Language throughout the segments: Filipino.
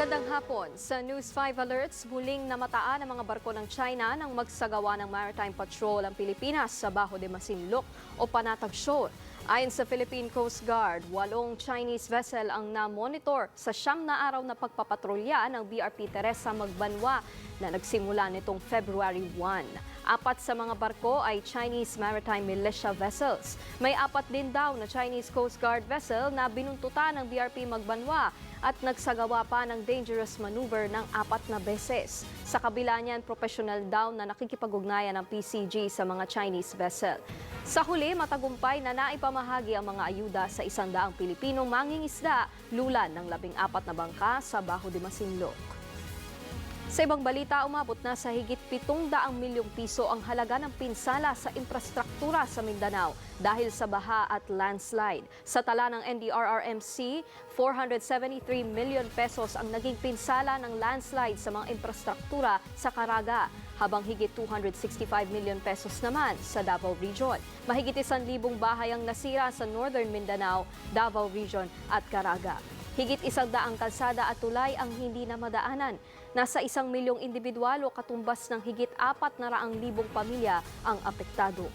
Magandang hapon. Sa News 5 Alerts, muling namataan ang mga barko ng China nang magsagawa ng maritime patrol ang Pilipinas sa Bajo de Masinloc o Panatag Shoal. Ayon sa Philippine Coast Guard, 8 Chinese vessel ang na-monitor sa 9 na araw na pagpapatrolya ng BRP Teresa Magbanwa na nagsimula nitong February 1. 4 sa mga barko ay Chinese Maritime Militia vessels. May 4 din daw na Chinese Coast Guard vessel na binuntutan ng BRP Magbanwa at nagsagawa pa ng dangerous maneuver ng 4 na beses. Sa kabila niyan, professional daw na nakikipag-ugnayan ng PCG sa mga Chinese vessel. Sa huli, matagumpay na naipamahagi ang mga ayuda sa 100 Pilipinong mangingisda, lulan ng 14 na bangka sa Bajo de Masinloc. Sa ibang balita, umabot na sa higit 700 milyong piso ang halaga ng pinsala sa infrastruktura sa Mindanao dahil sa baha at landslide. Sa tala ng NDRRMC, 473 million pesos ang naging pinsala ng landslide sa mga infrastruktura sa Caraga, habang higit 265 million pesos naman sa Davao Region. Mahigit 1,000 bahay ang nasira sa Northern Mindanao, Davao Region at Caraga. Higit 100 kalsada at tulay ang hindi na madaanan. Nasa 1 milyong individual o katumbas ng higit 400,000 pamilya ang apektado.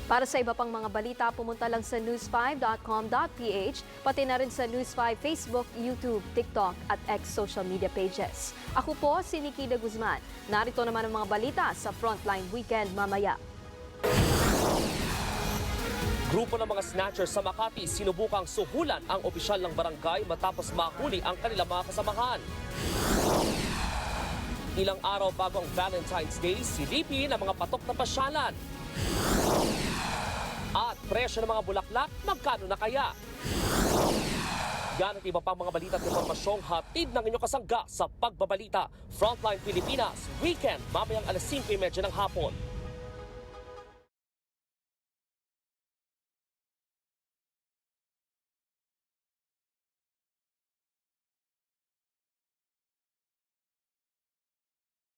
Para sa iba pang mga balita, pumunta lang sa news5.com.ph, pati na rin sa News5 Facebook, YouTube, TikTok at X social media pages. Ako po si Nikki De Guzman. Narito naman ang mga balita sa Frontline Weekend mamaya. Grupo ng mga snatchers sa Makati sinubukang suhulan ang opisyal ng barangay matapos mahuli ang kanilang mga kasamahan. Ilang araw bago ang Valentine's Day, silipin ang mga patok na pasyalan. At presyo ng mga bulaklak, magkano na kaya? Yan at iba pang mga balita at impormasyong hatid ng inyong kasangga sa Pagbabalita. Frontline Pilipinas, Weekend, mamayang 5:30 ng hapon.